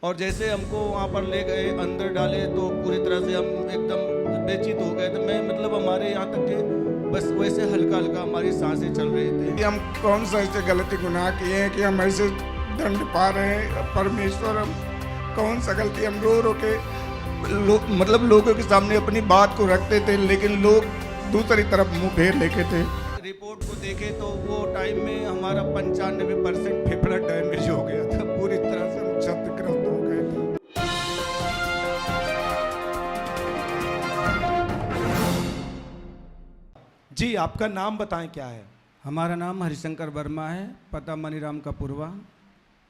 और जैसे हमको वहाँ पर ले गए, अंदर डाले, तो पूरी तरह से हम एकदम बेचित हो गए थे। मैं मतलब हमारे यहाँ तक के बस वैसे हल्का हल्का हमारी सांसें चल रही थी। कि हम कौन सा ऐसे गलती गुनाह किए हैं कि हम ऐसे दंड पा रहे हैं। परमेश्वर, हम कौन सा गलती, हम रो रो के मतलब लोगों के सामने अपनी बात को रखते थे, लेकिन लोग दूसरी तरफ मुंह फेर लेके थे। रिपोर्ट को देखे तो वो टाइम में हमारा 95% फेफड़ा डैमेज हो गया था, पूरी तरह से हम क्षतिग्रस्त हो गए थे। जी, आपका नाम बताएं, क्या है? हमारा नाम हरिशंकर वर्मा है, पता मनीराम का पूर्वा,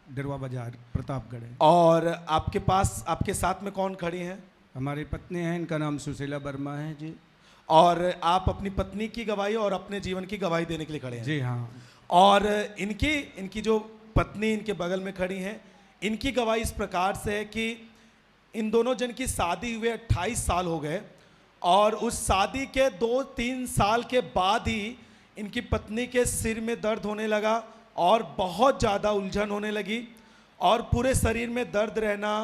डिरवा बाजार, प्रतापगढ़ है। और आपके पास, आपके साथ में कौन खड़ी हैं? हमारी पत्नी है, इनका नाम सुशीला वर्मा है जी। और आप अपनी पत्नी की गवाही और अपने जीवन की गवाही देने के लिए खड़े हैं? जी हाँ। और इनकी जो पत्नी इनके बगल में खड़ी हैं, इनकी गवाही इस प्रकार से है कि इन दोनों जन की शादी हुए 28 साल हो गए, और उस शादी के 2-3 साल के बाद ही इनकी पत्नी के सिर में दर्द होने लगा और बहुत ज़्यादा उलझन होने लगी, और पूरे शरीर में दर्द रहना,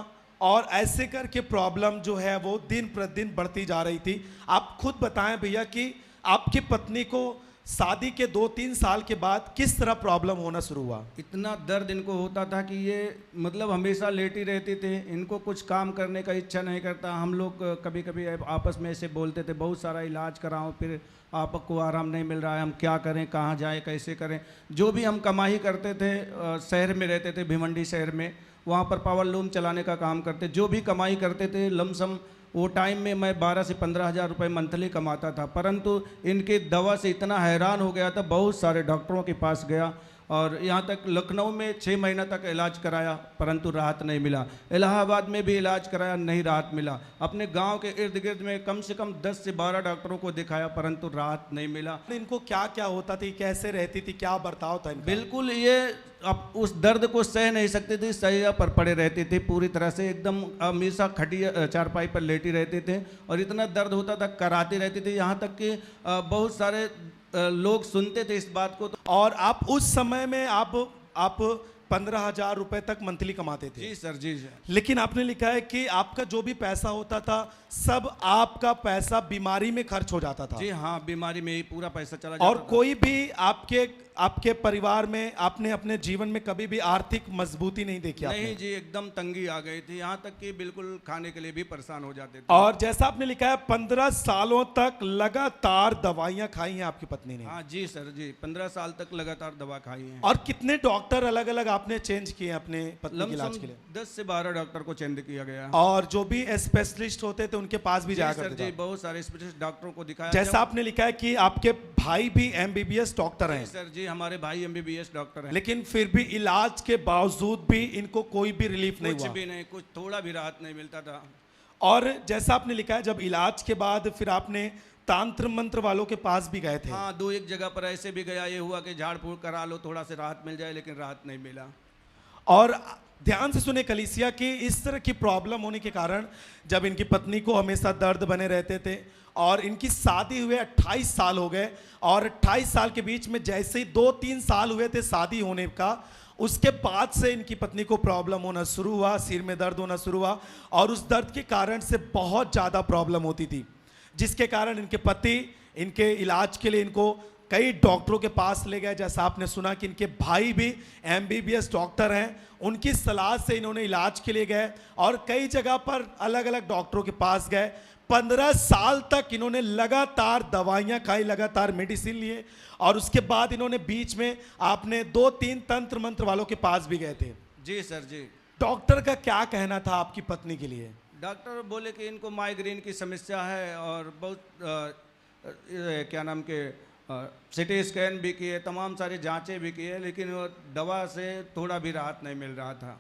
और ऐसे करके प्रॉब्लम जो है वो दिन प्रतिदिन बढ़ती जा रही थी। आप खुद बताएं भैया कि आपकी पत्नी को शादी के 2-3 साल के बाद किस तरह प्रॉब्लम होना शुरू हुआ? इतना दर्द इनको होता था कि ये मतलब हमेशा लेटी रहती थे, इनको कुछ काम करने का इच्छा नहीं करता। हम लोग कभी कभी आपस में ऐसे बोलते थे, बहुत सारा इलाज कराओ, फिर आपको आराम नहीं मिल रहा है, हम क्या करें, कहाँ जाएं, कैसे करें। जो भी हम कमाई करते थे, शहर में रहते थे, भिवंडी शहर में, वहाँ पर पावर लूम चलाने का काम करते, जो भी कमाई करते थे लमसम वो टाइम में मैं 12 से 15 हज़ार रुपये मंथली कमाता था। परंतु इनकी दवा से इतना हैरान हो गया था, बहुत सारे डॉक्टरों के पास गया, और यहाँ तक लखनऊ में 6 महीना तक इलाज कराया, परंतु राहत नहीं मिला। इलाहाबाद में भी इलाज कराया, नहीं राहत मिला। अपने गांव के इर्द गिर्द में कम से कम 10 से 12 डॉक्टरों को दिखाया, परंतु राहत नहीं मिला। इनको क्या क्या होता था, कैसे रहती थी, क्या बर्ताव था इनका? बिल्कुल ये अब उस दर्द को सह नहीं सकते थे, सैया पर पड़े रहते थे, पूरी तरह से एकदम हमेशा खटिया चारपाई पर लेटी रहते थे, और इतना दर्द होता था, कराते रहते थे। यहाँ तक कि बहुत सारे लोग सुनते थे इस बात को। और आप उस समय में आप 15,000 रुपए तक मंथली कमाते थे? जी सर, जी सर। लेकिन आपने लिखा है कि आपका जो भी पैसा होता था, सब आपका पैसा बीमारी में खर्च हो जाता था। जी हाँ, बीमारी में ही पूरा पैसा चला जाता और था। कोई भी आपके परिवार में, आपने अपने जीवन में कभी भी आर्थिक मजबूती नहीं देखी? नहीं जी, एकदम तंगी आ गई थी, यहाँ तक कि बिल्कुल खाने के लिए भी परेशान हो जाते थे। और जैसा आपने लिखा है 15 सालों तक लगातार दवाइयां खाई हैं आपकी पत्नी ने? हाँ जी सर, जी 15 साल तक लगातार दवा खाई है। और कितने डॉक्टर अलग अलग आपने चेंज किए अपने पत्नी के इलाज के लिए? 10 से 12 डॉक्टर को चेंज किया गया। और जो भी स्पेशलिस्ट होते थे उनके पास भी जाया करते थे? जी, बहुत सारे स्पेशलिस्ट डॉक्टरों को दिखाया। जैसा आपने लिखा है कि आपके भाई भी MBBS डॉक्टर हैं? सर जी, हमारे भाई MBBS डॉक्टर हैं। लेकिन फिर भी इलाज के बावजूद भी इनको कोई भी रिलीफ नहीं हुआ? कुछ भी नहीं, कुछ थोड़ा भी राहत नहीं मिलता था। और जैसा आपने लिखा है, जब इलाज के बाद फिर आपने तांत्र मंत्र वालों के पास भी गए थे? हाँ, 2-1 जगह पर ऐसे भी गया, ये हुआ कि झाड़ फूक करा लो, थोड़ा से राहत मिल जाए, लेकिन राहत नहीं मिला। और ध्यान से सुने कलीसिया की, इस तरह की प्रॉब्लम होने के कारण जब इनकी पत्नी को हमेशा दर्द बने रहते थे, और इनकी शादी हुए 28 साल हो गए, और 28 साल के बीच में जैसे ही 2-3 साल हुए थे शादी होने का, उसके बाद से इनकी पत्नी को प्रॉब्लम होना शुरू हुआ, सिर में दर्द होना शुरू हुआ, और उस दर्द के कारण से बहुत ज़्यादा प्रॉब्लम होती थी, जिसके कारण इनके पति इनके इलाज के लिए इनको कई डॉक्टरों के पास ले गए। जैसा आपने सुना कि इनके भाई भी MBBS डॉक्टर हैं, उनकी सलाह से इन्होंने इलाज के लिए गए, और कई जगह पर अलग अलग डॉक्टरों के पास गए। 15 साल तक इन्होंने लगातार दवाइयाँ खाई, लगातार मेडिसिन लिए, और उसके बाद इन्होंने बीच में आपने 2-3 तंत्र मंत्र वालों के पास भी गए थे? जी सर, जी। डॉक्टर का क्या कहना था आपकी पत्नी के लिए? डॉक्टर बोले कि इनको माइग्रेन की समस्या है, और बहुत क्या नाम के सिटी स्कैन भी किए, तमाम सारी जांचें भी किए, लेकिन वो दवा से थोड़ा भी राहत नहीं मिल रहा था।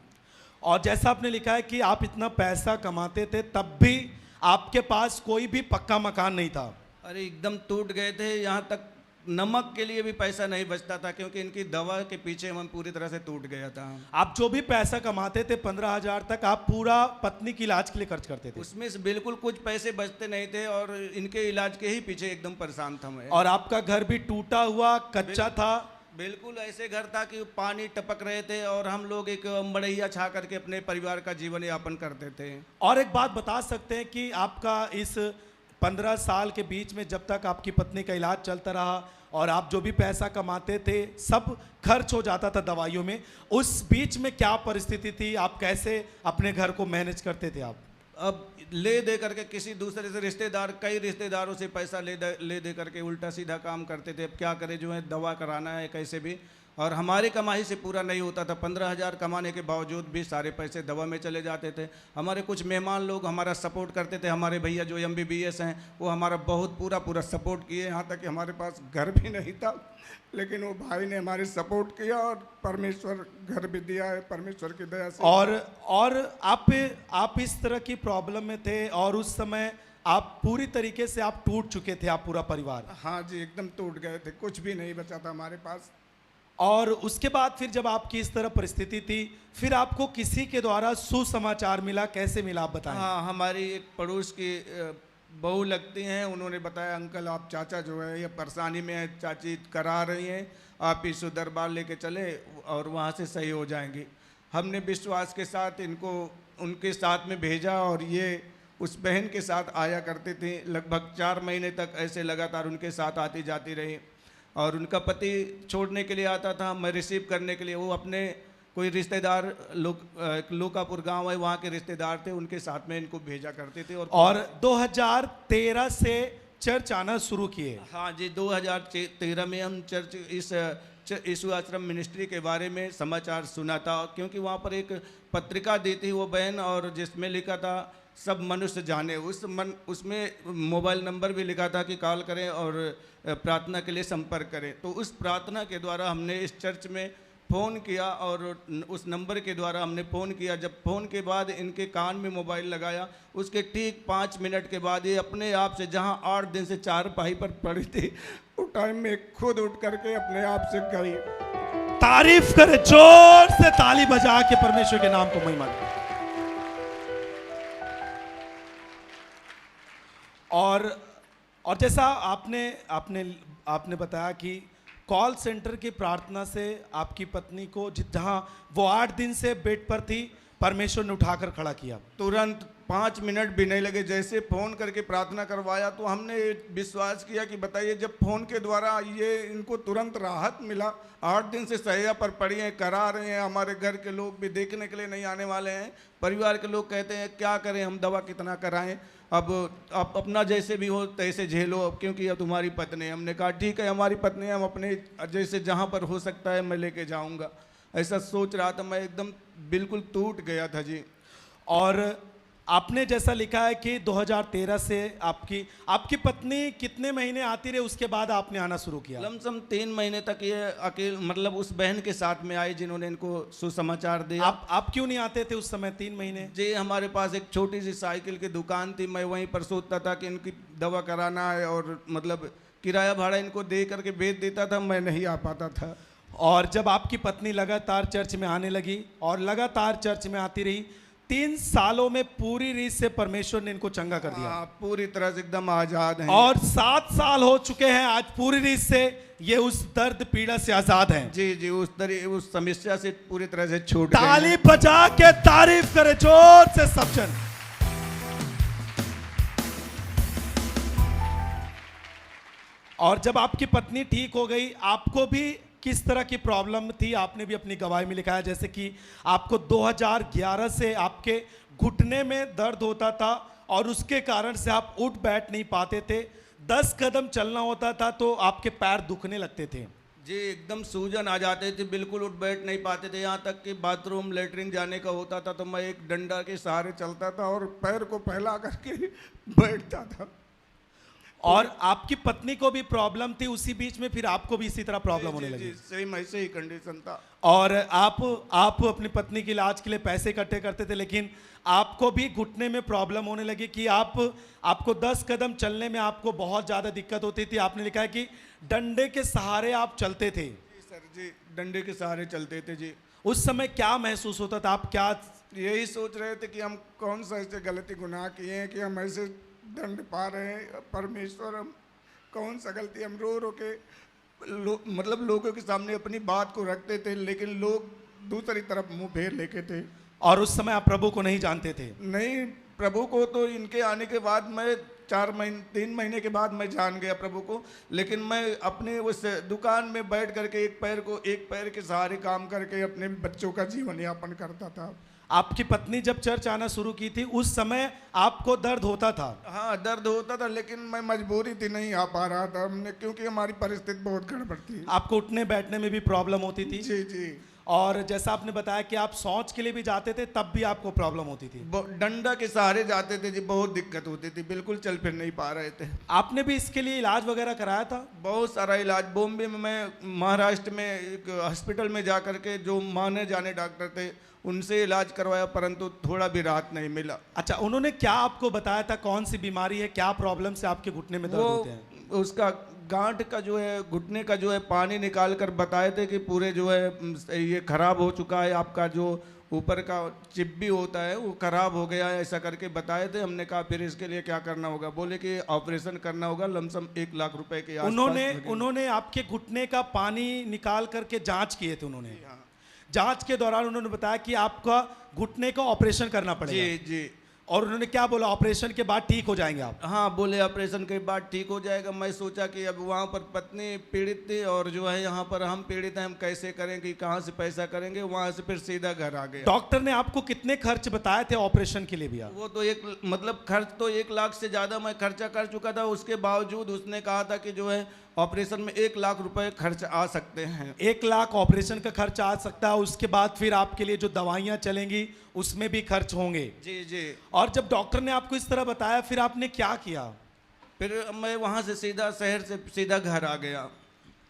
और जैसा आपने लिखा है कि आप इतना पैसा कमाते थे, तब भी आपके पास कोई भी पक्का मकान नहीं था? अरे एकदम टूट गए थे, यहाँ तक नमक के लिए भी पैसा नहीं बचता था, क्योंकि इनकी दवा के पीछे हम पूरी तरह से टूट गया था। आप जो भी पैसा कमाते थे 15,000 तक, आप पूरा पत्नी के इलाज के लिए खर्च करते थे? उसमें से बिल्कुल कुछ पैसे बचते नहीं थे, और इनके इलाज के ही पीछे एकदम परेशान था मैं। और आपका घर भी टूटा हुआ कच्चा था, बिल्कुल ऐसे घर था कि पानी टपक रहे थे और हम लोग एक मड़ैया छा करके अपने परिवार का जीवन यापन करते थे। और एक बात बता सकते हैं कि आपका इस 15 साल के बीच में जब तक आपकी पत्नी का इलाज चलता रहा और आप जो भी पैसा कमाते थे सब खर्च हो जाता था दवाइयों में, उस बीच में क्या परिस्थिति थी? आप कैसे अपने घर को मैनेज करते थे आप? अब ले दे करके किसी दूसरे से रिश्तेदार, कई रिश्तेदारों से पैसा ले दे करके उल्टा सीधा काम करते थे। अब क्या करें, जो है दवा कराना है कैसे भी, और हमारी कमाई से पूरा नहीं होता था। 15,000 कमाने के बावजूद भी सारे पैसे दवा में चले जाते थे। हमारे कुछ मेहमान लोग हमारा सपोर्ट करते थे, हमारे भैया जो MBBS हैं वो हमारा बहुत पूरा सपोर्ट किए, यहाँ तक कि हमारे पास घर भी नहीं था, लेकिन वो भाई ने हमारे सपोर्ट किया और परमेश्वर घर भी दिया है परमेश्वर की दया से। और आप इस तरह की प्रॉब्लम में थे और उस समय आप पूरी तरीके से आप टूट चुके थे, आप पूरा परिवार? हाँ जी, एकदम टूट गए थे, कुछ भी नहीं बचा था हमारे पास। और उसके बाद फिर जब आपकी इस तरह परिस्थिति थी, फिर आपको किसी के द्वारा सुसमाचार मिला, कैसे मिला आप बताएं? हाँ, हमारी एक पड़ोस की बहू लगती हैं, उन्होंने बताया अंकल आप चाचा जो है ये परेशानी में है, चाची करा रही हैं, आप यीशु दरबार लेके चले और वहाँ से सही हो जाएंगी। हमने विश्वास के साथ इनको उनके साथ में भेजा और ये उस बहन के साथ आया करते थे। लगभग 4 महीने तक ऐसे लगातार उनके साथ आती जाती रही और उनका पति छोड़ने के लिए आता था, मैं रिसीव करने के लिए, वो अपने कोई रिश्तेदार लोकापुर गांव है वहाँ के रिश्तेदार थे, उनके साथ में इनको भेजा करते थे। और 2013 से चर्च आना शुरू किए? हाँ जी, 2013 में हम चर्च इस यीशु आश्रम मिनिस्ट्री के बारे में समाचार सुना था, क्योंकि वहाँ पर एक पत्रिका दी थी वो बहन, और जिसमें लिखा था सब मनुष्य जाने। उसमें मोबाइल नंबर भी लिखा था कि कॉल करें और प्रार्थना के लिए संपर्क करें। तो उस प्रार्थना के द्वारा हमने इस चर्च में फ़ोन किया और उस नंबर के द्वारा हमने फ़ोन किया। जब फ़ोन के बाद इनके कान में मोबाइल लगाया, उसके ठीक 5 मिनट के बाद ये अपने आप से, जहां 8 दिन से चारपाई पर पड़ी थी, उस टाइम में खुद उठ करके अपने आप से गई। तारीफ करे, जोर से ताली बजा के परमेश्वर के नाम को महिमा दे। और जैसा आपने बताया कि कॉल सेंटर की प्रार्थना से आपकी पत्नी को जहां वो 8 दिन से बेड पर थी, परमेश्वर ने उठाकर खड़ा किया। तुरंत 5 मिनट भी नहीं लगे, जैसे फ़ोन करके प्रार्थना करवाया तो हमने विश्वास किया कि बताइए, जब फ़ोन के द्वारा ये इनको तुरंत राहत मिला। 8 दिन से सैया पर पड़ी हैं, करा रहे हैं, हमारे घर के लोग भी देखने के लिए नहीं आने वाले हैं। परिवार के लोग कहते हैं क्या करें, हम दवा कितना कराएं, अब आप अपना जैसे भी हो तैसे झेलो, अब क्योंकि अब तुम्हारी पत्नी। हमने कहा ठीक है, हमारी पत्नी, हम अपने जैसे जहाँ पर हो सकता है मैं लेके जाऊँगा। ऐसा सोच रहा था, मैं एकदम बिल्कुल टूट गया था जी। और आपने जैसा लिखा है कि 2013 से आपकी पत्नी कितने महीने आती रही, उसके बाद आपने आना शुरू किया? लमसम 3 महीने तक ये अकेले, मतलब उस बहन के साथ में आई जिन्होंने इनको सुसमाचार दिया। आप क्यों नहीं आते थे उस समय 3 महीने? जी, हमारे पास एक छोटी सी साइकिल की दुकान थी, मैं वहीं पर सोचता था कि इनकी दवा कराना है और मतलब किराया भाड़ा इनको दे करके भेज देता था, मैं नहीं आ पाता था। और जब आपकी पत्नी लगातार चर्च में आने लगी और लगातार चर्च में आती रही, 3 सालों में पूरी रीत से परमेश्वर ने इनको चंगा कर दिया। पूरी तरह से एकदम आजाद हैं। और 7 साल हो चुके हैं आज, पूरी रीत से ये उस दर्द पीड़ा से आजाद हैं। जी, उस समस्या से पूरी तरह से छूट गए। ताली बजा के तारीफ करे जोर से सब जन। और जब आपकी पत्नी ठीक हो गई, आपको भी किस तरह की प्रॉब्लम थी? आपने भी अपनी गवाही में लिखा है जैसे कि आपको 2011 से आपके घुटने में दर्द होता था और उसके कारण से आप उठ बैठ नहीं पाते थे। 10 कदम चलना होता था तो आपके पैर दुखने लगते थे। जी, एकदम सूजन आ जाते थे, बिल्कुल उठ बैठ नहीं पाते थे। यहाँ तक कि बाथरूम लेटरिन जाने का होता था तो मैं एक डंडा के सहारे चलता था और पैर को फैला करके बैठता था। और आपकी पत्नी को भी प्रॉब्लम थी, उसी बीच में फिर आपको भी इसी तरह प्रॉब्लम होने लगी? सेम ऐसे ही कंडीशन था। और आप अपनी पत्नी के इलाज के लिए पैसे इकट्ठे करते थे, लेकिन आपको भी घुटने में प्रॉब्लम होने लगी कि आपको 10 कदम चलने में आपको बहुत ज़्यादा दिक्कत होती थी। आपने लिखा है कि डंडे के सहारे आप चलते थे। जी सर जी, डंडे के सहारे चलते थे जी। उस समय क्या महसूस होता था? आप क्या यही सोच रहे थे कि हम कौन सा ऐसे गलती गुनाह किए हैं कि हम ऐसे दंड पा रहे हैं? परमेश्वर, हम कौन सा गलती, हम रो रो के मतलब लोगों के सामने अपनी बात को रखते थे, लेकिन लोग दूसरी तरफ मुंह फेर लेके थे। और उस समय आप प्रभु को नहीं जानते थे? नहीं, प्रभु को तो इनके आने के बाद मैं 3 महीने के बाद मैं जान गया प्रभु को। लेकिन मैं अपने उस दुकान में बैठ करके एक पैर के सहारे काम करके अपने बच्चों का जीवन यापन करता था। आपकी पत्नी जब चर्च आना शुरू की थी उस समय आपको दर्द होता था? हाँ, दर्द होता था, लेकिन मैं मजबूरी थी, नहीं आ पा रहा था हमने, क्योंकि हमारी परिस्थिति बहुत गड़बड़ थी। आपको उठने बैठने में भी प्रॉब्लम होती थी? जी जी। और जैसा आपने बताया कि आप शौच के लिए भी जाते थे, तब भी आपको प्रॉब्लम होती थी? डंडा के सहारे जाते थे जी, बहुत दिक्कत होती थी, बिल्कुल चल फिर नहीं पा रहे थे। आपने भी इसके लिए इलाज वगैरह कराया था? बहुत सारा इलाज, बॉम्बे में, मैं महाराष्ट्र में एक हॉस्पिटल में जा करके जो माने जाने डॉक्टर थे उनसे इलाज करवाया, परंतु थोड़ा भी राहत नहीं मिला। अच्छा, उन्होंने क्या आपको बताया था, कौन सी बीमारी है, क्या प्रॉब्लम से आपके घुटने में दर्द होते हैं? उसका गांठ का जो है, घुटने का जो है, पानी निकाल कर बताए थे कि पूरे जो है ये खराब हो चुका है, आपका जो ऊपर का चिब्बी होता है वो खराब हो गया है, ऐसा करके बताए थे। हमने कहा फिर इसके लिए क्या करना होगा? बोले कि ऑपरेशन करना होगा, लमसम 1 लाख रुपए के आसपास। उन्होंने आपके घुटने का पानी निकाल करके जांच किए थे उन्होंने? जांच के दौरान उन्होंने बताया कि आपका घुटने का ऑपरेशन करना पड़ेगा? जी जी। और उन्होंने क्या बोला, ऑपरेशन के बाद ठीक हो जाएंगे आप? हाँ, बोले ऑपरेशन के बाद ठीक हो जाएगा। मैं सोचा कि अब वहाँ पर पत्नी पीड़ित थी और जो है यहाँ पर हम पीड़ित हैं, हम कैसे करेंगे, कहाँ से पैसा करेंगे? वहाँ से फिर सीधा घर आ गया। डॉक्टर ने आपको कितने खर्च बताए थे ऑपरेशन के लिए भी? वो तो मतलब खर्च तो 1 लाख से ज़्यादा मैं खर्चा कर चुका था। उसके बावजूद उसने कहा था कि जो है ऑपरेशन में 1 लाख रुपए खर्च आ सकते हैं। 1 लाख ऑपरेशन का खर्च आ सकता है, उसके बाद फिर आपके लिए जो दवाइयाँ चलेंगी उसमें भी खर्च होंगे? जी जी। और जब डॉक्टर ने आपको इस तरह बताया फिर आपने क्या किया? फिर मैं वहाँ से सीधा शहर से सीधा घर आ गया।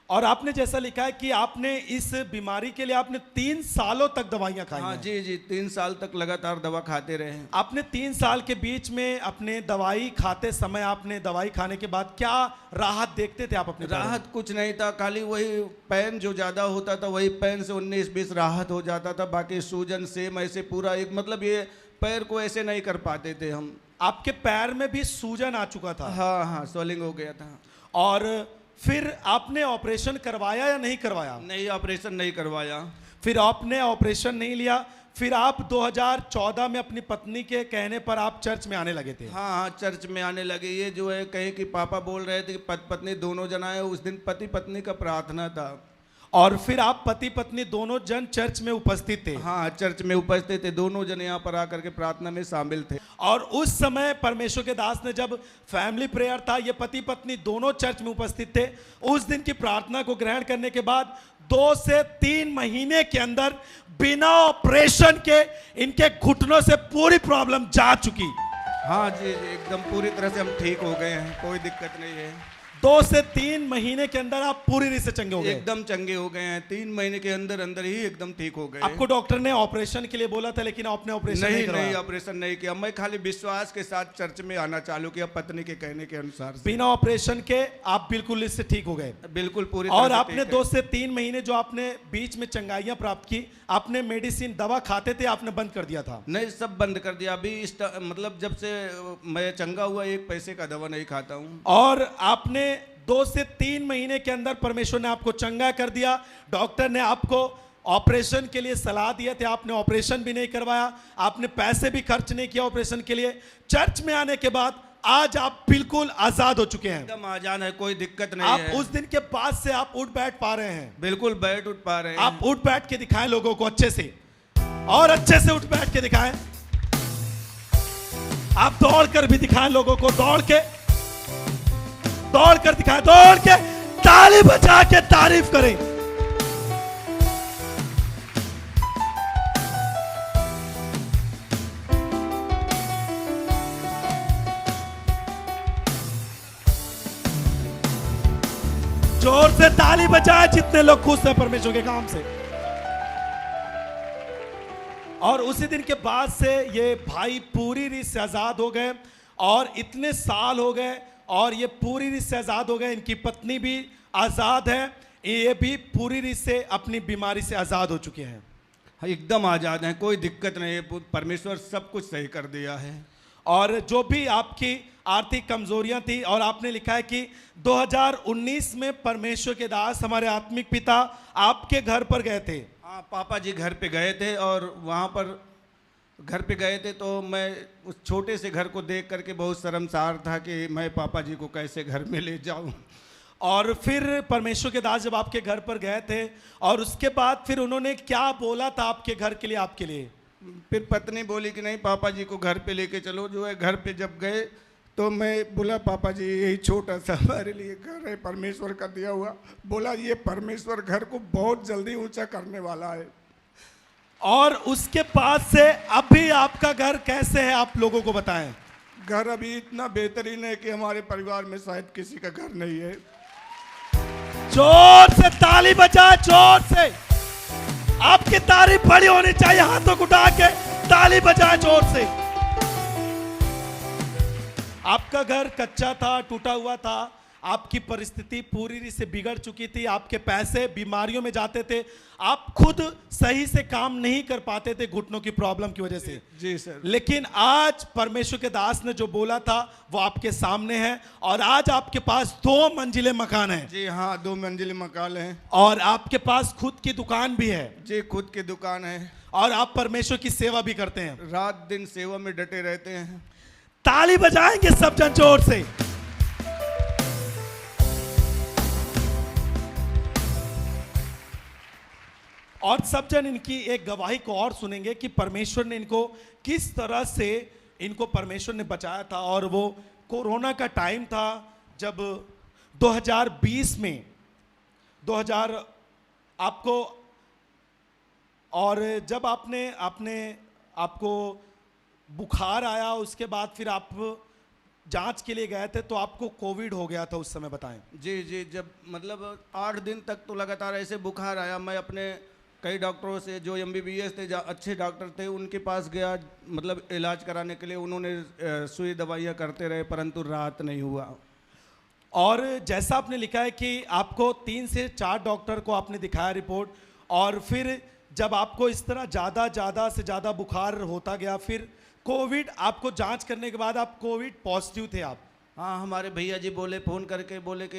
और आपने जैसा लिखा है कि आपने इस बीमारी के लिए आपने 3 सालों तक दवाइयाँ खाई हाँ हैं। जी जी, 3 साल तक लगातार दवा खाते रहे हैं। आपने 3 साल के बीच में अपने दवाई खाते समय, आपने दवाई खाने के बाद क्या राहत देखते थे आप अपने? राहत कुछ नहीं था, खाली वही पेन जो ज़्यादा होता था, वही पेन से 19-20 राहत हो जाता था। बाकी सूजन सेम ऐसे पूरा एक, मतलब ये पैर को ऐसे नहीं कर पाते थे हम। आपके पैर में भी सूजन आ चुका था? हाँ हाँ, स्वेलिंग हो गया था। और फिर आपने ऑपरेशन करवाया या नहीं करवाया? नहीं, ऑपरेशन नहीं करवाया। फिर आपने ऑपरेशन नहीं लिया, फिर आप 2014 में अपनी पत्नी के कहने पर आप चर्च में आने लगे थे? हाँ हाँ, चर्च में आने लगे। ये जो है कहे कि पापा बोल रहे थे कि पत्नी दोनों जन आए। उस दिन पति पत्नी का प्रार्थना था। और फिर आप पति पत्नी दोनों जन चर्च में उपस्थित थे? हाँ, चर्च में उपस्थित थे, दोनों जन यहाँ पर आकर के प्रार्थना में शामिल थे। और उस समय परमेश्वर के दास ने, जब फैमिली प्रेयर था, ये पति पत्नी दोनों चर्च में उपस्थित थे, उस दिन की प्रार्थना को ग्रहण करने के बाद 2 से 3 महीने के अंदर बिना ऑपरेशन के इनके घुटनों से पूरी प्रॉब्लम जा चुकी। हाँ जी जी, एकदम पूरी तरह से हम ठीक हो गए हैं, कोई दिक्कत नहीं है। 2 से 3 महीने के अंदर आप पूरी रीत से चंगे हो गए? एकदम चंगे हो गए हैं, 3 महीने के अंदर अंदर ही एकदम ठीक हो गए। आपको डॉक्टर ने ऑपरेशन के लिए बोला था, लेकिन आपने ऑपरेशन नहीं करवाया? नहीं, ऑपरेशन नहीं किया। मैं खाली विश्वास के साथ चर्च में आना चालू किया, पत्नी के कहने के अनुसार। बिना ऑपरेशन के आप बिल्कुल इससे ठीक हो गए? बिल्कुल पूरी। और आपने 2 से 3 महीने जो आपने बीच में चंगाइयां प्राप्त की, आपने मेडिसिन दवा खाते थे, आपने बंद कर दिया था? नहीं, सब बंद कर दिया। अभी मतलब जब से मैं चंगा हुआ 1 पैसे का दवा नहीं खाता हूँ। और आपने 2 से 3 महीने के अंदर परमेश्वर ने आपको चंगा कर दिया। डॉक्टर ने आपको ऑपरेशन के लिए सलाह दिए थे, आपने ऑपरेशन भी नहीं करवाया, आपने पैसे भी खर्च नहीं किया ऑपरेशन के लिए। चर्च में आने के बाद आज आप बिल्कुल आजाद हो चुके हैं? एकदम आजाद है, कोई दिक्कत नहीं आप है। उस दिन के बाद से आप उठ बैठ पा रहे हैं? बिल्कुल बैठ उठ पा रहे हैं। आप उठ बैठ के दिखाएं लोगों को अच्छे से, और अच्छे से उठ बैठ के दिखाएं। आप दौड़ कर भी दिखाएं लोगों को, दौड़ कर दिखाएं, दौड़ के ताली बजा के तारीफ करें। जोर से ताली बजाए जितने लोग खुश हैं परमेश्वर के काम से। और उसी दिन के बाद से ये भाई पूरी रीत से आजाद हो गए, और इतने साल हो गए और ये पूरी रीत से आजाद हो गए। इनकी पत्नी भी आजाद है, ये भी पूरी रीत से अपनी बीमारी से आजाद हो चुके हैं। एकदम आजाद हैं, कोई दिक्कत नहीं है। परमेश्वर सब कुछ सही कर दिया है। और जो भी आपकी आर्थिक कमजोरियां थी और आपने लिखा है कि 2019 में परमेश्वर के दास हमारे आत्मिक पिता आपके घर पर गए थे। हाँ, पापा जी घर पे गए थे और वहाँ पर घर पे गए थे तो मैं उस छोटे से घर को देख करके बहुत शर्मसार था कि मैं पापा जी को कैसे घर में ले जाऊँ। और फिर परमेश्वर के दास जब आपके घर पर गए थे और उसके बाद फिर उन्होंने क्या बोला था आपके घर के लिए, आपके लिए? फिर पत्नी बोली कि नहीं पापा जी को घर पे लेके चलो। जो है घर पे जब गए तो मैं बोला पापा जी यही छोटा सा हमारे लिए घर है परमेश्वर का दिया हुआ। बोला ये परमेश्वर घर को बहुत जल्दी ऊंचा करने वाला है। और उसके बाद से अभी आपका घर कैसे है, आप लोगों को बताएं। घर अभी इतना बेहतरीन है कि हमारे परिवार में शायद किसी का घर नहीं है। जोर से ताली बजाए, जोर से। आपकी तारीफ बड़ी होनी चाहिए, हाथों को उठा के ताली बजाए जोर से। आपका घर कच्चा था, टूटा हुआ था, आपकी परिस्थिति पूरी से बिगड़ चुकी थी, आपके पैसे बीमारियों में जाते थे, आप खुद सही से काम नहीं कर पाते थे घुटनों की प्रॉब्लम की वजह से। जी सर। लेकिन आज परमेश्वर के दास ने जो बोला था वो आपके सामने है और आज आपके पास 2 मंजिले मकान है। जी हाँ, 2 मंजिले मकान है और आपके पास खुद की दुकान भी है। जी, खुद की दुकान है और आप परमेश्वर की सेवा भी करते हैं। रात दिन सेवा में डटे रहते हैं। ताली बजाएंगे सब जन जोर से। और सब जन इनकी एक गवाही को और सुनेंगे कि परमेश्वर ने इनको किस तरह से इनको परमेश्वर ने बचाया था। और वो कोरोना का टाइम था जब 2020 में 2000 आपको, और जब आपको बुखार आया, उसके बाद फिर आप जांच के लिए गए थे तो आपको कोविड हो गया था उस समय, बताएं। जी जी, जब मतलब 8 दिन तक तो लगातार ऐसे बुखार आया। मैं अपने कई डॉक्टरों से जो MBBS थे, अच्छे डॉक्टर थे, उनके पास गया मतलब इलाज कराने के लिए। उन्होंने सुई दवाइयाँ करते रहे परंतु राहत नहीं हुआ। और जैसा आपने लिखा है कि आपको 3 से 4 डॉक्टर को आपने दिखाया रिपोर्ट, और फिर जब आपको इस तरह ज़्यादा से ज़्यादा बुखार होता गया, फिर कोविड, आपको जांच करने के बाद आप कोविड पॉजिटिव थे आप। हाँ, हमारे भैया जी बोले, फ़ोन करके बोले कि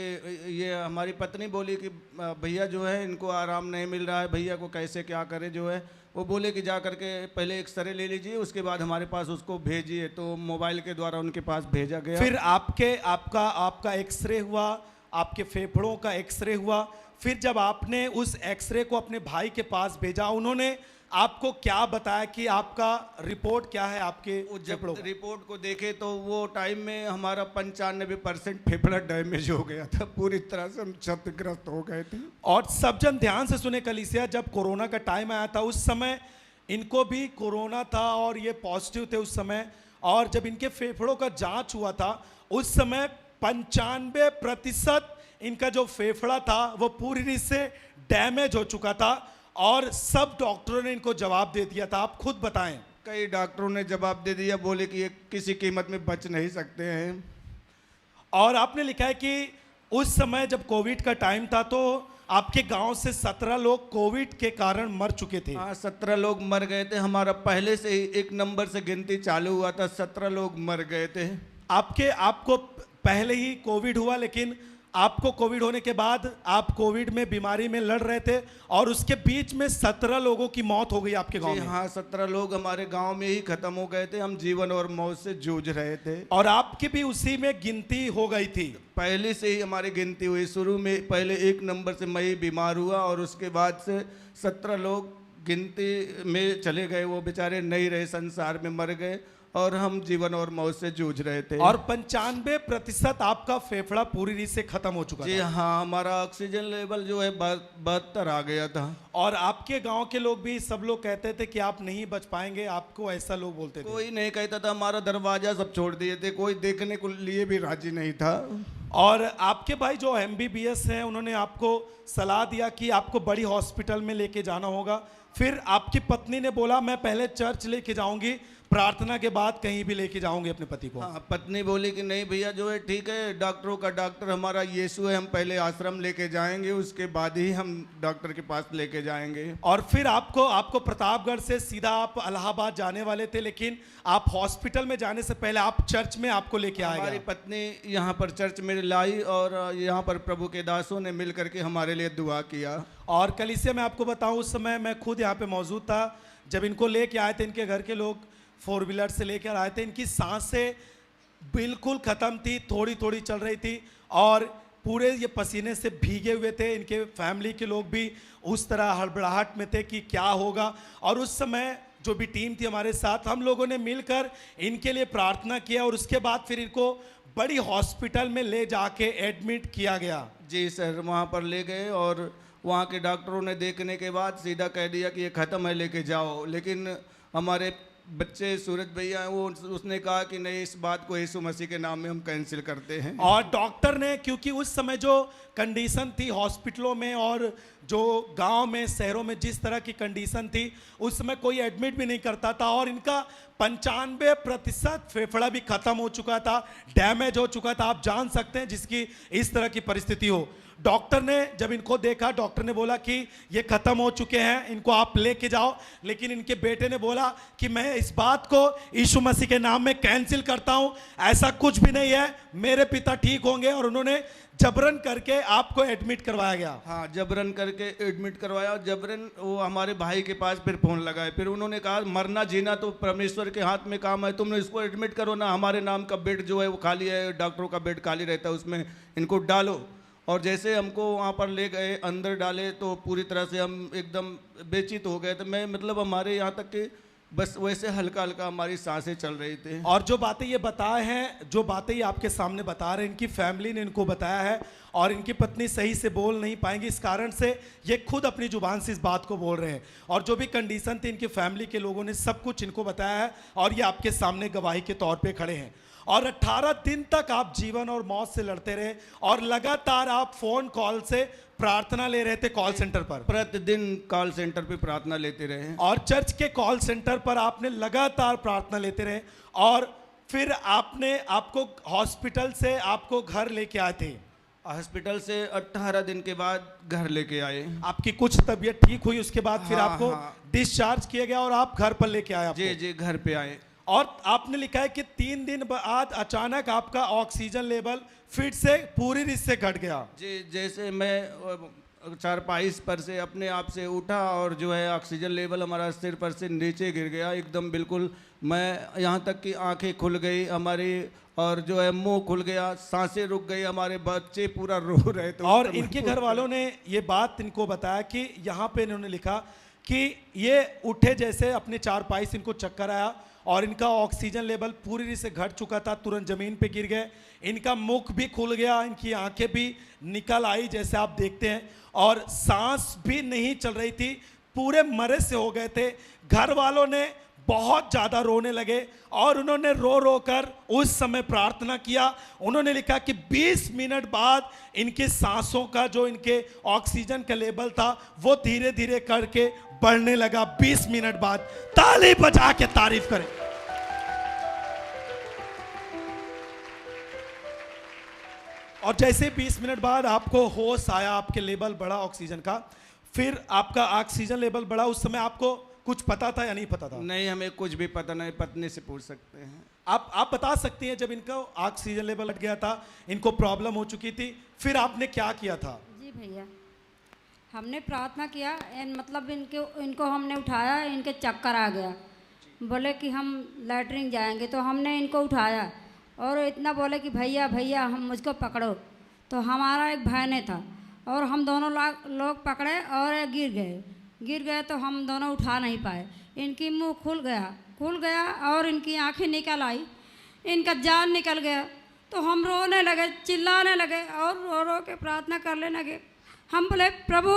ये हमारी पत्नी बोली कि भैया जो है इनको आराम नहीं मिल रहा है, भैया को कैसे क्या करें। जो है वो बोले कि जा करके पहले एक्सरे ले लीजिए, उसके बाद हमारे पास उसको भेजिए। तो मोबाइल के द्वारा उनके पास भेजा गया। फिर आपका एक्सरे हुआ, आपके फेफड़ों का एक्सरे हुआ। फिर जब आपने उस एक्सरे को अपने भाई के पास भेजा, उन्होंने आपको क्या बताया कि आपका रिपोर्ट क्या है आपके फेफड़ों का? रिपोर्ट को देखे तो वो टाइम में हमारा 95% फेफड़ा डैमेज हो गया था। पूरी तरह से हम क्षतिग्रस्त हो गए थे। और सब जन ध्यान से सुने कलीसिया, जब कोरोना का टाइम आया था उस समय इनको भी कोरोना था और ये पॉजिटिव थे उस समय। और जब इनके फेफड़ों का जांच हुआ था उस समय 95% इनका जो फेफड़ा था वो पूरी से डैमेज हो चुका था और सब डॉक्टरों ने इनको जवाब दे दिया था। आप खुद बताएं। कई डॉक्टरों ने जवाब दे दिया, बोले कि ये किसी कीमत में बच नहीं सकते हैं। और आपने लिखा है कि उस समय जब कोविड का टाइम था तो आपके गांव से 17 लोग कोविड के कारण मर चुके थे। हाँ, 17 लोग मर गए थे। हमारा पहले से ही 1 नंबर से गिनती चालू हुआ था, 17 लोग मर गए थे। आपको पहले ही कोविड हुआ, लेकिन आपको कोविड होने के बाद आप कोविड में बीमारी में लड़ रहे थे और उसके बीच में 17 लोगों की मौत हो गई आपके गांव में। हाँ, 17 लोग हमारे गांव में ही खत्म हो गए थे। हम जीवन और मौत से जूझ रहे थे और आपकी भी उसी में गिनती हो गई थी। पहले से ही हमारी गिनती हुई। शुरू में पहले 1 नंबर से मैं ही बीमार हुआ और उसके बाद से 17 लोग गिनती में चले गए। वो बेचारे नहीं रहे, संसार में मर गए और हम जीवन और मौत से जूझ रहे थे। और 95% आपका फेफड़ा पूरी रीत से खत्म हो चुका था। जी हाँ, हमारा ऑक्सीजन लेवल जो है 72 आ गया था। और आपके गांव के लोग भी सब लोग कहते थे कि आप नहीं बच पाएंगे, आपको ऐसा लोग बोलते थे। कोई नहीं कहता था, हमारा दरवाजा सब छोड़ दिए थे, कोई देखने को लिए भी राजी नहीं था। और आपके भाई जो MBBS हैं उन्होंने आपको सलाह दिया कि आपको बड़ी हॉस्पिटल में लेके जाना होगा। फिर आपकी पत्नी ने बोला मैं पहले चर्च लेके जाऊंगी, प्रार्थना के बाद कहीं भी लेके जाओगे अपने पति को? हाँ, पत्नी बोली कि नहीं भैया जो है ठीक है, डॉक्टरों का डॉक्टर हमारा यीशु है, हम पहले आश्रम लेके जाएंगे, उसके बाद ही हम डॉक्टर के पास लेके जाएंगे। और फिर आपको प्रतापगढ़ से सीधा आप इलाहाबाद जाने वाले थे, लेकिन आप हॉस्पिटल में जाने से पहले आप चर्च में आपको लेके आए हमारी गए। पत्नी यहाँ पर चर्च में लाई और यहाँ पर प्रभु के दासों ने मिल करके हमारे लिए दुआ किया। और कलीसिया में आपको बताऊं, उस समय मैं खुद यहाँ पे मौजूद था जब इनको लेके आए थे। इनके घर के लोग 4 व्हीलर से लेकर आए थे। इनकी सांसें बिल्कुल ख़त्म थी, थोड़ी थोड़ी चल रही थी और पूरे ये पसीने से भीगे हुए थे। इनके फैमिली के लोग भी उस तरह हड़बड़ाहट में थे कि क्या होगा। और उस समय जो भी टीम थी हमारे साथ, हम लोगों ने मिलकर इनके लिए प्रार्थना किया और उसके बाद फिर इनको बड़ी हॉस्पिटल में ले जाके एडमिट किया गया। जी सर, वहाँ पर ले गए और वहाँ के डॉक्टरों ने देखने के बाद सीधा कह दिया कि ये ख़त्म है, लेके जाओ। लेकिन हमारे बच्चे सूरज भैया हैं, वो उसने कहा कि नहीं, इस बात को यीशु मसीह के नाम में हम कैंसिल करते हैं। और डॉक्टर ने, क्योंकि उस समय जो कंडीशन थी हॉस्पिटलों में और जो गांव में शहरों में जिस तरह की कंडीशन थी, उस समय कोई एडमिट भी नहीं करता था और इनका 95% फेफड़ा भी खत्म हो चुका था, डैमेज हो चुका था। आप जान सकते हैं जिसकी इस तरह की परिस्थिति हो। डॉक्टर ने जब इनको देखा, डॉक्टर ने बोला कि ये खत्म हो चुके हैं, इनको आप लेके जाओ। लेकिन इनके बेटे ने बोला कि मैं इस बात को यीशु मसीह के नाम में कैंसिल करता हूं, ऐसा कुछ भी नहीं है, मेरे पिता ठीक होंगे। और उन्होंने जबरन करके आपको एडमिट करवाया गया। हाँ, जबरन करके एडमिट करवाया। जबरन वो हमारे भाई के पास फिर फ़ोन लगाए। फिर उन्होंने कहा मरना जीना तो परमेश्वर के हाथ में काम है, तुम इसको एडमिट करो ना, हमारे नाम का बेड जो है वो खाली है, डॉक्टरों का बेड खाली रहता है, उसमें इनको डालो। और जैसे हमको वहाँ पर ले गए, अंदर डाले, तो पूरी तरह से हम एकदम बेचित हो गए थे। मैं मतलब हमारे यहाँ तक कि बस वैसे हल्का हल्का हमारी सांसें चल रही थी। और जो बातें ये बताए हैं, जो बातें ये आपके सामने बता रहे हैं, इनकी फैमिली ने इनको बताया है और इनकी पत्नी सही से बोल नहीं पाएंगी, इस कारण से ये खुद अपनी जुबान से इस बात को बोल रहे हैं। और जो भी कंडीशन थी, इनकी फैमिली के लोगों ने सब कुछ इनको बताया है और ये आपके सामने गवाही के तौर पे खड़े हैं। और 18 दिन तक आप जीवन और मौत से लड़ते रहे और लगातार आप फोन कॉल से प्रार्थना ले रहे थे कॉल सेंटर पर। प्रतिदिन कॉल सेंटर पे प्रार्थना लेते रहे और चर्च के कॉल सेंटर पर आपने लगातार प्रार्थना लेते रहे और फिर आपको हॉस्पिटल से आपको घर लेके आए थे। हॉस्पिटल से 18 दिन के बाद घर लेके आए। आपकी कुछ तबीयत ठीक हुई, उसके बाद फिर आपको डिस्चार्ज किया गया और आप घर पर लेके आए। जी जी, घर पे आए। और आपने लिखा है कि 3 दिन बाद अचानक आपका ऑक्सीजन लेवल फिर से पूरी रीत से घट गया। जी, जैसे मैं चारपाई पर से अपने आप से उठा और जो है ऑक्सीजन लेवल हमारा सिर पर से नीचे गिर गया एकदम बिल्कुल। मैं यहाँ तक कि आंखें खुल गई हमारी और जो है मुंह खुल गया, सांसें रुक गई, हमारे बच्चे पूरा रो रहे थे। और इनके घर वालों ने ये बात इनको बताया कि यहाँ पे इन्होंने लिखा कि ये उठे जैसे अपने चारपाई से इनको चक्कर आया और इनका ऑक्सीजन लेवल पूरी रीत से घट चुका था, तुरंत जमीन पे गिर गए। इनका मुख भी खुल गया, इनकी आंखें भी निकल आई जैसे आप देखते हैं और सांस भी नहीं चल रही थी, पूरे मरे से हो गए थे। घर वालों ने बहुत ज़्यादा रोने लगे और उन्होंने रो रो कर उस समय प्रार्थना किया। उन्होंने लिखा कि 20 मिनट बाद इनके सांसों का जो इनके ऑक्सीजन का लेवल था वो धीरे धीरे करके बढ़ने लगा। 20 मिनट बाद ताली बजा के तारीफ करें। और जैसे 20 मिनट बाद आपको होश आया, आपके लेवल बढ़ा ऑक्सीजन का, फिर आपका ऑक्सीजन लेवल बढ़ा, उस समय आपको कुछ पता था या नहीं पता था? नहीं, हमें कुछ भी पता नहीं, पत्नी से पूछ सकते हैं। आप बता सकती हैं जब इनका ऑक्सीजन लेवल हट गया था, इनको प्रॉब्लम हो चुकी थी, फिर आपने क्या किया था? जी भैया, हमने प्रार्थना किया, मतलब इनको हमने उठाया, इनके चक्कर आ गया, बोले कि हम लैटरिन जाएंगे, तो हमने इनको उठाया और इतना बोले कि भैया भैया हम मुझको पकड़ो। तो हमारा एक बहने था और हम दोनों लोग पकड़े और गिर गए तो हम दोनों उठा नहीं पाए। इनकी मुंह खुल गया और इनकी आंखें निकल आई, इनका जान निकल गया। तो हम रोने लगे, चिल्लाने लगे और रो रो के प्रार्थना करने लगे। हम बोले प्रभु,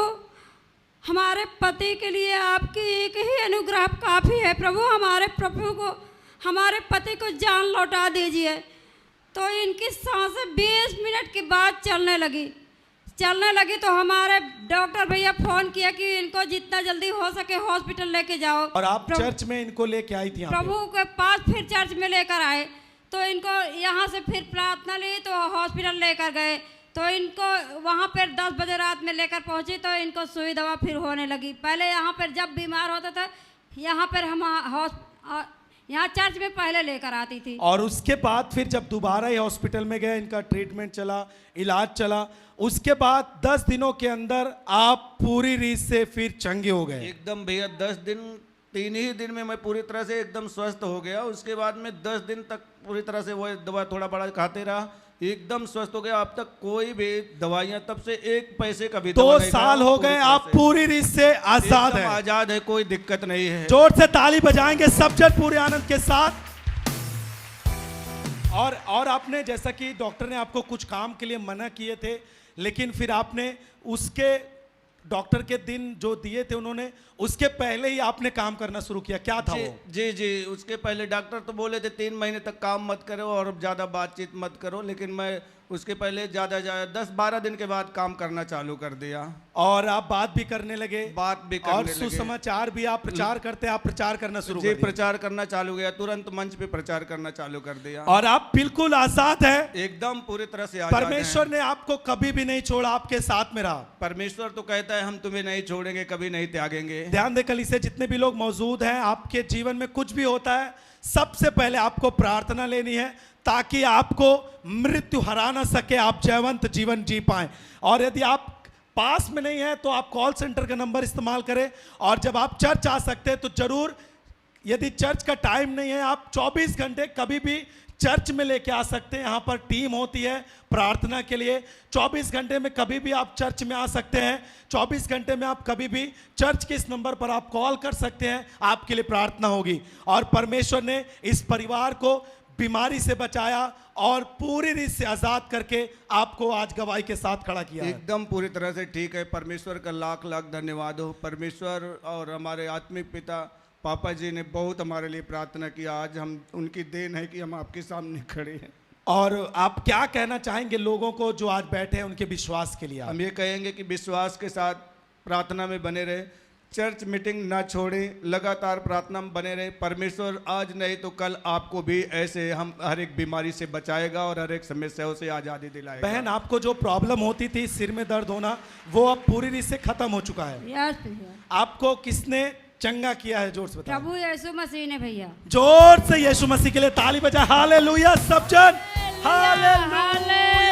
हमारे पति के लिए आपकी एक ही अनुग्रह काफ़ी है प्रभु, हमारे पति को जान लौटा दीजिए। तो इनकी सांसें 20 मिनट के बाद चलने लगी, चलने लगी तो हमारे डॉक्टर भैया फोन किया कि इनको जितना जल्दी हो सके हॉस्पिटल लेके जाओ। और आप चर्च में इनको लेके आई थी यहाँ पे? प्रभु के पास फिर चर्च में लेकर आए तो इनको यहाँ से फिर प्रार्थना ली तो हॉस्पिटल लेकर गए तो इनको वहाँ पर 10 बजे रात में लेकर पहुँची तो इनको सुई दवा फिर होने लगी। पहले यहाँ पर जब बीमार होता था यहाँ पर हम यहाँ चर्च में पहले लेकर आती थी। और उसके बाद फिर जब दोबारा ये हॉस्पिटल में गए, इनका ट्रीटमेंट चला, इलाज चला, उसके बाद 10 दिनों के अंदर आप पूरी रीत से फिर चंगे हो गए? एकदम भैया 10 दिन 3 ही दिन में मैं पूरी तरह से एकदम स्वस्थ हो गया। उसके बाद में 10 दिन तक पूरी तरह से वो दवा थोड़ा बड़ा खाते रहा, एकदम स्वस्थ हो गया। अब तक कोई भी दवाइयां, तब से 1 पैसे का भी 2 साल हो गए, आप पूरी रीत से आजाद हैं? आजाद है, कोई दिक्कत नहीं है। जोर से ताली बजाएंगे सब जन पूरे आनंद के साथ। और आपने, जैसा कि डॉक्टर ने आपको कुछ काम के लिए मना किए थे, लेकिन फिर आपने उसके डॉक्टर के दिन जो दिए थे उन्होंने, उसके पहले ही आपने काम करना शुरू किया, क्या था वो? जी, उसके पहले डॉक्टर तो बोले थे 3 महीने तक काम मत करो और ज़्यादा बातचीत मत करो, लेकिन मैं उसके पहले ज़्यादा 10-12 दिन के बाद काम करना चालू कर दिया। और आप बात भी करने लगे? बात भी करने और लगे। सुसमाचार भी आप प्रचार करते, आप प्रचार करना शुरू कर जी, दिया? प्रचार करना चालू गया, तुरंत मंच पे प्रचार करना चालू कर दिया। और आप बिल्कुल आजाद हैं? एकदम पूरी तरह से आजाद हैं। परमेश्वर ने आपको कभी भी नहीं छोड़ा, आपके साथ में रहा। परमेश्वर तो कहता है हम तुम्हें नहीं छोड़ेंगे, कभी नहीं त्यागेंगे। ध्यान दे कलीसिया, जितने भी लोग मौजूद हैं, आपके जीवन में कुछ भी होता है, सबसे पहले आपको प्रार्थना लेनी है ताकि आपको मृत्यु हरा ना सके, आप जयवंत जीवन जी पाएं। और यदि आप पास में नहीं है तो आप कॉल सेंटर का नंबर इस्तेमाल करें। और जब आप चर्च आ सकते हैं तो जरूर, यदि चर्च का टाइम नहीं है, आप 24 घंटे कभी भी चर्च में लेके आ सकते हैं। यहाँ पर टीम होती है प्रार्थना के लिए। 24 घंटे में कभी भी आप चर्च में आ सकते हैं। 24 घंटे में आप कभी भी चर्च के इस नंबर पर आप कॉल कर सकते हैं, आपके लिए प्रार्थना होगी। और परमेश्वर ने इस परिवार को बीमारी से बचाया और पूरी रीत से आजाद करके आपको आज गवाही के साथ खड़ा किया है। एकदम पूरी तरह से ठीक है। परमेश्वर का लाख लाख धन्यवाद हो। परमेश्वर और हमारे आत्मिक पिता पापा जी ने बहुत हमारे लिए प्रार्थना किया। आज हम, उनकी देन है कि हम आपके सामने खड़े हैं। और आप क्या कहना चाहेंगे लोगों को जो आज बैठे हैं, उनके विश्वास के लिए? हम ये कहेंगे कि विश्वास के साथ प्रार्थना में बने रहे, चर्च मीटिंग ना छोड़े, लगातार प्रार्थना में बने रहे। परमेश्वर आज नहीं तो कल आपको भी ऐसे हम हर एक बीमारी से बचाएगा और हर एक समस्याओं से आज़ादी दिलाएगा। बहन, आपको जो प्रॉब्लम होती थी, सिर में दर्द होना, वो अब पूरी रीत से खत्म हो चुका है। यस भैया। आपको किसने चंगा किया है? जोर से बताओ। प्रभु यीशु मसीह ने भैया। जोर से यीशु मसीह के लिए ताली बजा। हालेलुया सब जन, हालेलुया।